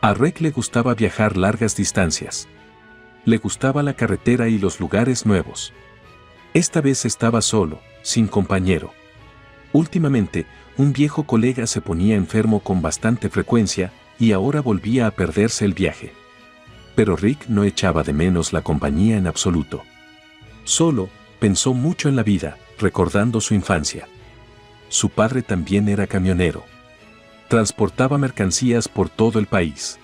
A Rick le gustaba viajar largas distancias. Le gustaba la carretera y los lugares nuevos. Esta vez estaba solo, sin compañero. Últimamente, un viejo colega se ponía enfermo con bastante frecuencia y ahora volvía a perderse el viaje. Pero Rick no echaba de menos la compañía en absoluto. Solo, pensó mucho en la vida, recordando su infancia. Su padre también era camionero. Transportaba mercancías por todo el país.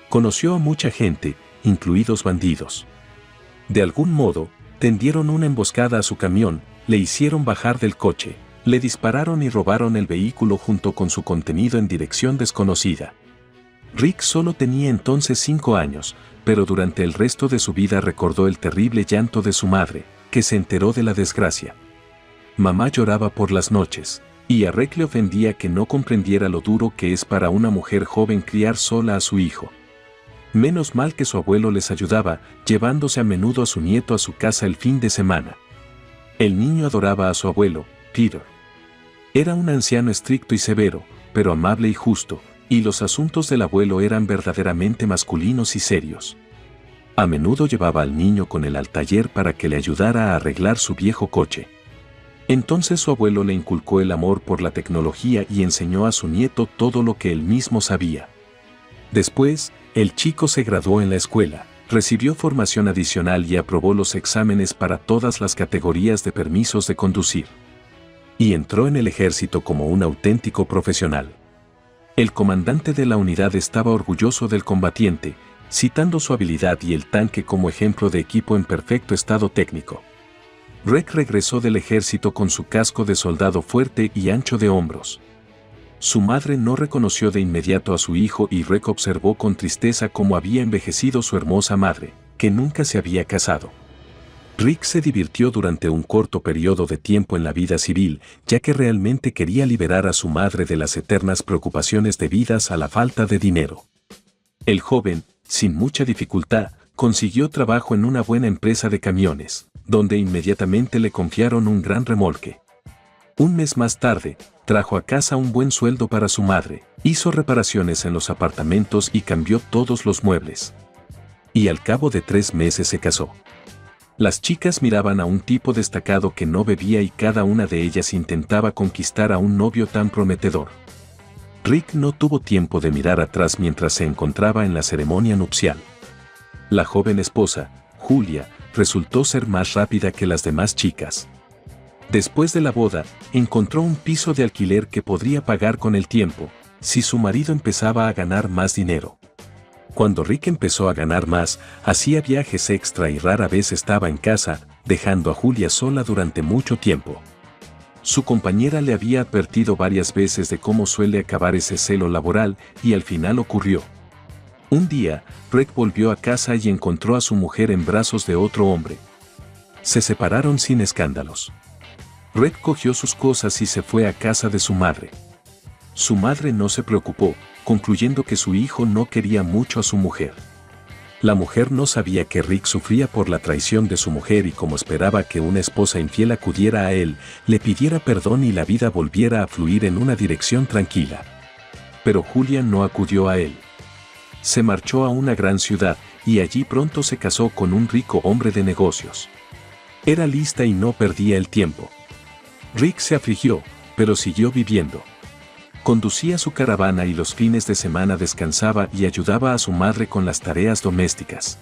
Conoció a mucha gente, incluidos bandidos. De algún modo, tendieron una emboscada a su camión, le hicieron bajar del coche, le dispararon y robaron el vehículo junto con su contenido en dirección desconocida. Rick solo tenía entonces 5 años, pero durante el resto de su vida recordó el terrible llanto de su madre, que se enteró de la desgracia. Mamá lloraba por las noches, y a Rick le ofendía que no comprendiera lo duro que es para una mujer joven criar sola a su hijo. Menos mal que su abuelo les ayudaba, llevándose a menudo a su nieto a su casa el fin de semana. El niño adoraba a su abuelo, Peter. Era un anciano estricto y severo, pero amable y justo, y los asuntos del abuelo eran verdaderamente masculinos y serios. A menudo llevaba al niño con él al taller para que le ayudara a arreglar su viejo coche. Entonces su abuelo le inculcó el amor por la tecnología y enseñó a su nieto todo lo que él mismo sabía. Después, el chico se graduó en la escuela, recibió formación adicional y aprobó los exámenes para todas las categorías de permisos de conducir. Y entró en el ejército como un auténtico profesional. El comandante de la unidad estaba orgulloso del combatiente, citando su habilidad y el tanque como ejemplo de equipo en perfecto estado técnico. Rick regresó del ejército con su casco de soldado fuerte y ancho de hombros. Su madre no reconoció de inmediato a su hijo y Rick observó con tristeza cómo había envejecido su hermosa madre, que nunca se había casado. Rick se divirtió durante un corto periodo de tiempo en la vida civil, ya que realmente quería liberar a su madre de las eternas preocupaciones debidas a la falta de dinero. El joven, sin mucha dificultad, consiguió trabajo en una buena empresa de camiones, donde inmediatamente le confiaron un gran remolque. Un mes más tarde, trajo a casa un buen sueldo para su madre, hizo reparaciones en los apartamentos y cambió todos los muebles. Y al cabo de 3 meses se casó. Las chicas miraban a un tipo destacado que no bebía y cada una de ellas intentaba conquistar a un novio tan prometedor. Rick no tuvo tiempo de mirar atrás mientras se encontraba en la ceremonia nupcial. La joven esposa, Julia, resultó ser más rápida que las demás chicas. Después de la boda, encontró un piso de alquiler que podría pagar con el tiempo, si su marido empezaba a ganar más dinero. Cuando Rick empezó a ganar más, hacía viajes extra y rara vez estaba en casa, dejando a Julia sola durante mucho tiempo. Su compañera le había advertido varias veces de cómo suele acabar ese celo laboral, y al final ocurrió. Un día, Rick volvió a casa y encontró a su mujer en brazos de otro hombre. Se separaron sin escándalos. Rick cogió sus cosas y se fue a casa de su madre. Su madre no se preocupó, concluyendo que su hijo no quería mucho a su mujer. La mujer no sabía que Rick sufría por la traición de su mujer y como esperaba que una esposa infiel acudiera a él, le pidiera perdón y la vida volviera a fluir en una dirección tranquila. Pero Julia no acudió a él. Se marchó a una gran ciudad y allí pronto se casó con un rico hombre de negocios. Era lista y no perdía el tiempo. Rick se afligió, pero siguió viviendo. Conducía su caravana y los fines de semana descansaba y ayudaba a su madre con las tareas domésticas.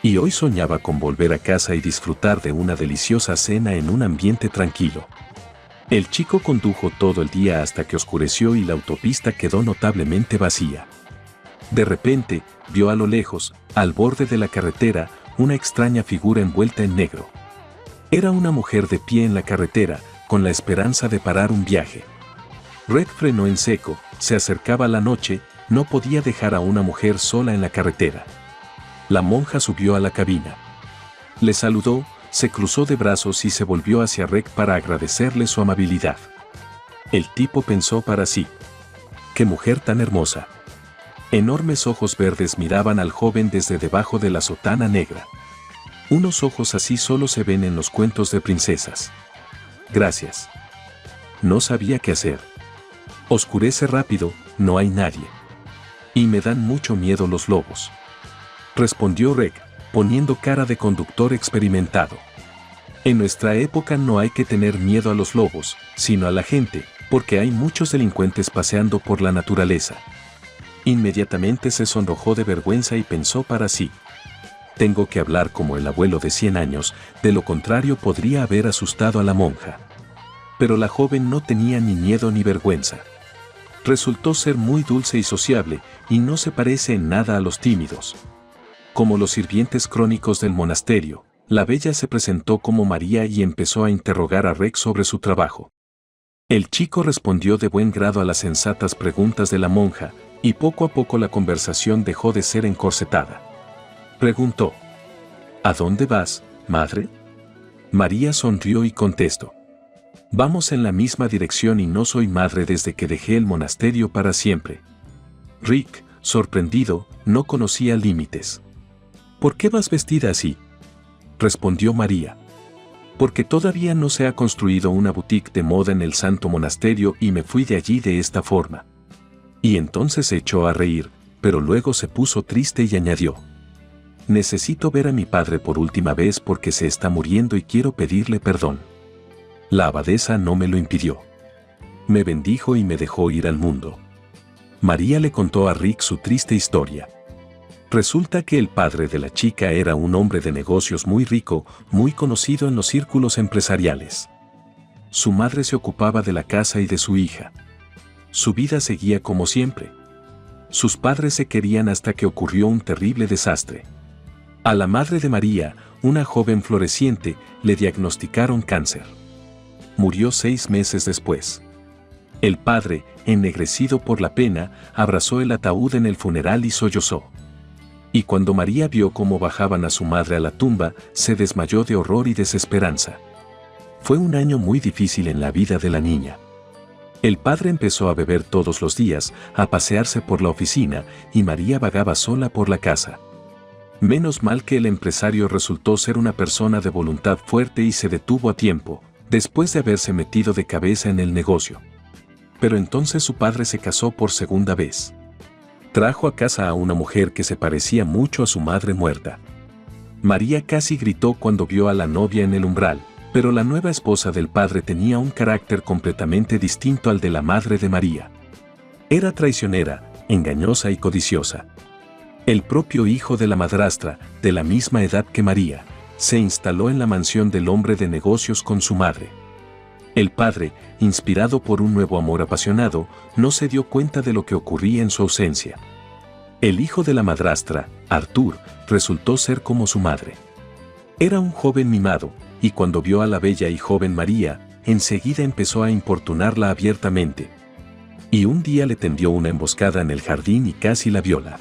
Y hoy soñaba con volver a casa y disfrutar de una deliciosa cena en un ambiente tranquilo. El chico condujo todo el día hasta que oscureció y la autopista quedó notablemente vacía. De repente, vio a lo lejos, al borde de la carretera, una extraña figura envuelta en negro. Era una mujer de pie en la carretera, con la esperanza de parar un viaje. Rick frenó en seco, se acercaba la noche, no podía dejar a una mujer sola en la carretera. La monja subió a la cabina. Le saludó, se cruzó de brazos y se volvió hacia Rick para agradecerle su amabilidad. El tipo pensó para sí: ¡qué mujer tan hermosa! Enormes ojos verdes miraban al joven desde debajo de la sotana negra. Unos ojos así solo se ven en los cuentos de princesas. Gracias. No sabía qué hacer. Oscurece rápido, no hay nadie. Y me dan mucho miedo los lobos, respondió Rick, poniendo cara de conductor experimentado. En nuestra época no hay que tener miedo a los lobos, sino a la gente, porque hay muchos delincuentes paseando por la naturaleza. Inmediatamente se sonrojó de vergüenza y pensó para sí: tengo que hablar como el abuelo de 100 años, de lo contrario podría haber asustado a la monja. Pero la joven no tenía ni miedo ni vergüenza. Resultó ser muy dulce y sociable, y no se parece en nada a los tímidos. Como los sirvientes crónicos del monasterio, la bella se presentó como María y empezó a interrogar a Rick sobre su trabajo. El chico respondió de buen grado a las sensatas preguntas de la monja, y poco a poco la conversación dejó de ser encorsetada. Preguntó: ¿A dónde vas, madre? María sonrió y contestó: vamos en la misma dirección y no soy madre desde que dejé el monasterio para siempre. Rick, sorprendido, no conocía límites. ¿Por qué vas vestida así?, respondió María. Porque todavía no se ha construido una boutique de moda en el santo monasterio y me fui de allí de esta forma. Y entonces se echó a reír, pero luego se puso triste y añadió: necesito ver a mi padre por última vez porque se está muriendo y quiero pedirle perdón. La abadesa no me lo impidió. Me bendijo y me dejó ir al mundo. María le contó a Rick su triste historia. Resulta que el padre de la chica era un hombre de negocios muy rico, muy conocido en los círculos empresariales. Su madre se ocupaba de la casa y de su hija. Su vida seguía como siempre. Sus padres se querían hasta que ocurrió un terrible desastre. A la madre de María, una joven floreciente, le diagnosticaron cáncer. Murió 6 meses después. El padre, ennegrecido por la pena, abrazó el ataúd en el funeral y sollozó. Y cuando María vio cómo bajaban a su madre a la tumba, se desmayó de horror y desesperanza. Fue un año muy difícil en la vida de la niña. El padre empezó a beber todos los días, a pasearse por la oficina, y María vagaba sola por la casa. Menos mal que el empresario resultó ser una persona de voluntad fuerte y se detuvo a tiempo, después de haberse metido de cabeza en el negocio. Pero entonces su padre se casó por segunda vez. Trajo a casa a una mujer que se parecía mucho a su madre muerta. María casi gritó cuando vio a la novia en el umbral, pero la nueva esposa del padre tenía un carácter completamente distinto al de la madre de María. Era traicionera, engañosa y codiciosa. El propio hijo de la madrastra, de la misma edad que María, se instaló en la mansión del hombre de negocios con su madre. El padre, inspirado por un nuevo amor apasionado, no se dio cuenta de lo que ocurría en su ausencia. El hijo de la madrastra, Artur, resultó ser como su madre. Era un joven mimado, y cuando vio a la bella y joven María, enseguida empezó a importunarla abiertamente. Y un día le tendió una emboscada en el jardín y casi la viola.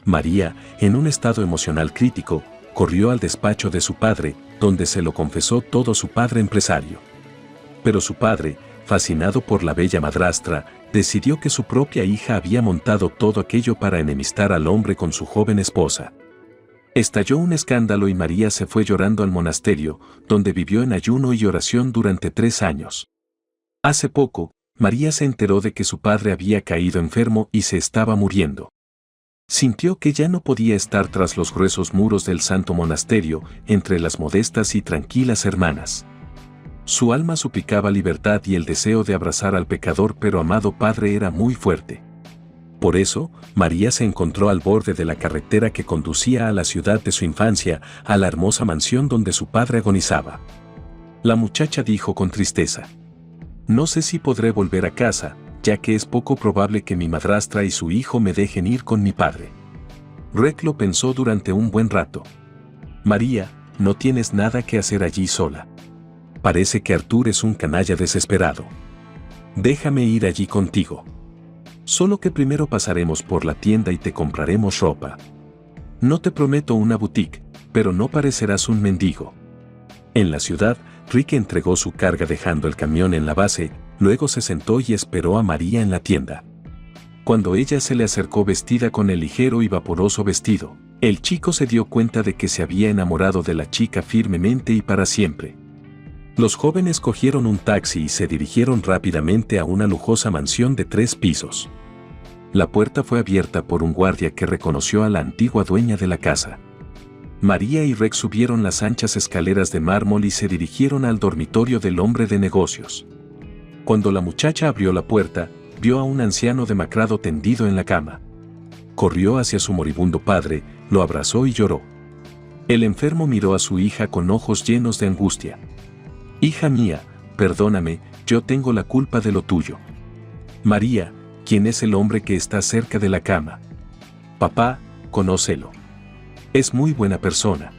María, en un estado emocional crítico, corrió al despacho de su padre, donde se lo confesó todo su padre empresario. Pero su padre, fascinado por la bella madrastra, decidió que su propia hija había montado todo aquello para enemistar al hombre con su joven esposa. Estalló un escándalo y María se fue llorando al monasterio, donde vivió en ayuno y oración durante 3 años. Hace poco, María se enteró de que su padre había caído enfermo y se estaba muriendo. Sintió que ya no podía estar tras los gruesos muros del santo monasterio, entre las modestas y tranquilas hermanas. Su alma suplicaba libertad y el deseo de abrazar al pecador pero amado padre era muy fuerte. Por eso, María se encontró al borde de la carretera que conducía a la ciudad de su infancia, a la hermosa mansión donde su padre agonizaba. La muchacha dijo con tristeza: no sé si podré volver a casa, ya que es poco probable que mi madrastra y su hijo me dejen ir con mi padre. Rick lo pensó durante un buen rato. María, no tienes nada que hacer allí sola. Parece que Artur es un canalla desesperado. Déjame ir allí contigo. Solo que primero pasaremos por la tienda y te compraremos ropa. No te prometo una boutique, pero no parecerás un mendigo. En la ciudad, Rick entregó su carga dejando el camión en la base, luego se sentó y esperó a María en la tienda. Cuando ella se le acercó vestida con el ligero y vaporoso vestido, el chico se dio cuenta de que se había enamorado de la chica firmemente y para siempre. Los jóvenes cogieron un taxi y se dirigieron rápidamente a una lujosa mansión de 3 pisos. La puerta fue abierta por un guardia que reconoció a la antigua dueña de la casa. María y Rex subieron las anchas escaleras de mármol y se dirigieron al dormitorio del hombre de negocios. Cuando la muchacha abrió la puerta, vio a un anciano demacrado tendido en la cama. Corrió hacia su moribundo padre, lo abrazó y lloró. El enfermo miró a su hija con ojos llenos de angustia. «Hija mía, perdóname, yo tengo la culpa de lo tuyo». «María, ¿quién es el hombre que está cerca de la cama?» «Papá, conócelo. Es muy buena persona».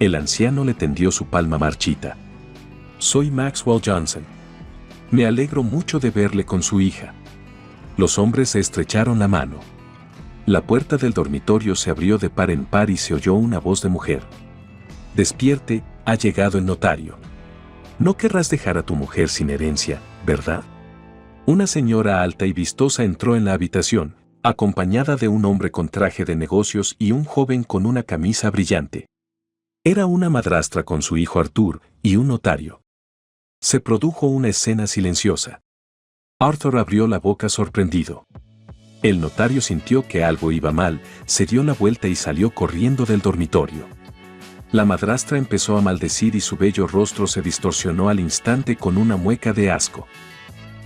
El anciano le tendió su palma marchita. «Soy Maxwell Johnson. Me alegro mucho de verle con su hija». Los hombres se estrecharon la mano. La puerta del dormitorio se abrió de par en par y se oyó una voz de mujer. «Despierte, ha llegado el notario. No querrás dejar a tu mujer sin herencia, ¿verdad?». Una señora alta y vistosa entró en la habitación, acompañada de un hombre con traje de negocios y un joven con una camisa brillante. Era una madrastra con su hijo Arthur y un notario. Se produjo una escena silenciosa. Arthur abrió la boca sorprendido. El notario sintió que algo iba mal, se dio la vuelta y salió corriendo del dormitorio. La madrastra empezó a maldecir y su bello rostro se distorsionó al instante con una mueca de asco.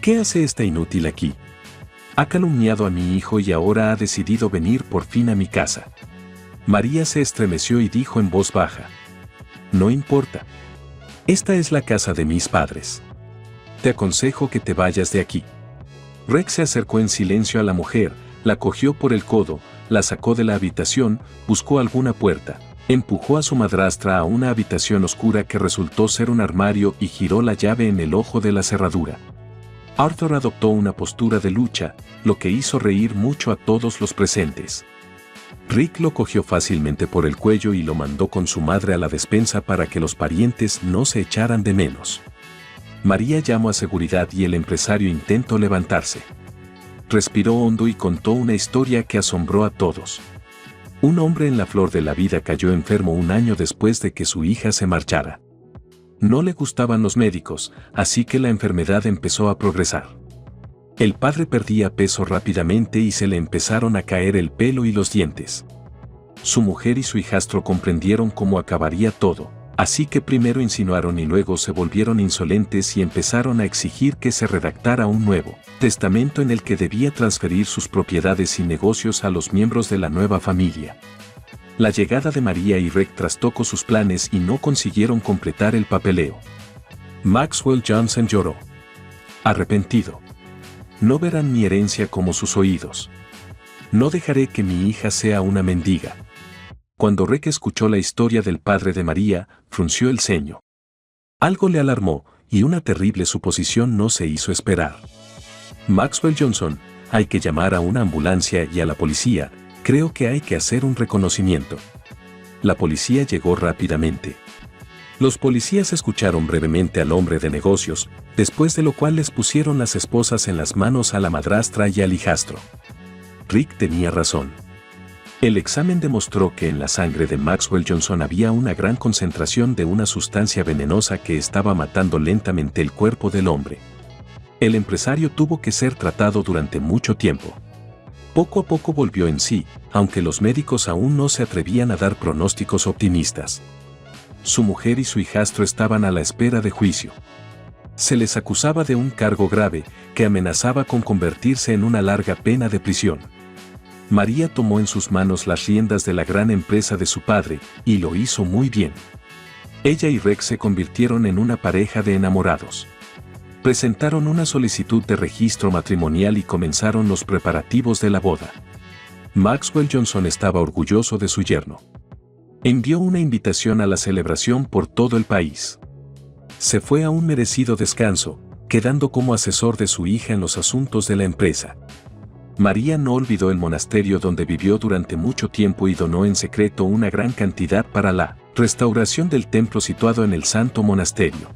«¿Qué hace esta inútil aquí? Ha calumniado a mi hijo y ahora ha decidido venir por fin a mi casa». María se estremeció y dijo en voz baja: «No importa. Esta es la casa de mis padres. Te aconsejo que te vayas de aquí». Rex se acercó en silencio a la mujer, la cogió por el codo, la sacó de la habitación, buscó alguna puerta, empujó a su madrastra a una habitación oscura que resultó ser un armario y giró la llave en el ojo de la cerradura. Arthur adoptó una postura de lucha, lo que hizo reír mucho a todos los presentes. Rick lo cogió fácilmente por el cuello y lo mandó con su madre a la despensa para que los parientes no se echaran de menos. María llamó a seguridad y el empresario intentó levantarse. Respiró hondo y contó una historia que asombró a todos. Un hombre en la flor de la vida cayó enfermo un año después de que su hija se marchara. No le gustaban los médicos, así que la enfermedad empezó a progresar. El padre perdía peso rápidamente y se le empezaron a caer el pelo y los dientes. Su mujer y su hijastro comprendieron cómo acabaría todo. Así que primero insinuaron y luego se volvieron insolentes y empezaron a exigir que se redactara un nuevo testamento en el que debía transferir sus propiedades y negocios a los miembros de la nueva familia. La llegada de María y Rick trastocó sus planes y no consiguieron completar el papeleo. Maxwell Johnson lloró. Arrepentido. No verán mi herencia como sus oídos. No dejaré que mi hija sea una mendiga. Cuando Rick escuchó la historia del padre de María, frunció el ceño. Algo le alarmó, y una terrible suposición no se hizo esperar. «Maxwell Johnson, hay que llamar a una ambulancia y a la policía, creo que hay que hacer un reconocimiento». La policía llegó rápidamente. Los policías escucharon brevemente al hombre de negocios, después de lo cual les pusieron las esposas en las manos a la madrastra y al hijastro. Rick tenía razón. El examen demostró que en la sangre de Maxwell Johnson había una gran concentración de una sustancia venenosa que estaba matando lentamente el cuerpo del hombre. El empresario tuvo que ser tratado durante mucho tiempo. Poco a poco volvió en sí, aunque los médicos aún no se atrevían a dar pronósticos optimistas. Su mujer y su hijastro estaban a la espera de juicio. Se les acusaba de un cargo grave que amenazaba con convertirse en una larga pena de prisión. María tomó en sus manos las riendas de la gran empresa de su padre, y lo hizo muy bien. Ella y Rex se convirtieron en una pareja de enamorados. Presentaron una solicitud de registro matrimonial y comenzaron los preparativos de la boda. Maxwell Johnson estaba orgulloso de su yerno. Envió una invitación a la celebración por todo el país. Se fue a un merecido descanso, quedando como asesor de su hija en los asuntos de la empresa. María no olvidó el monasterio donde vivió durante mucho tiempo y donó en secreto una gran cantidad para la restauración del templo situado en el Santo Monasterio.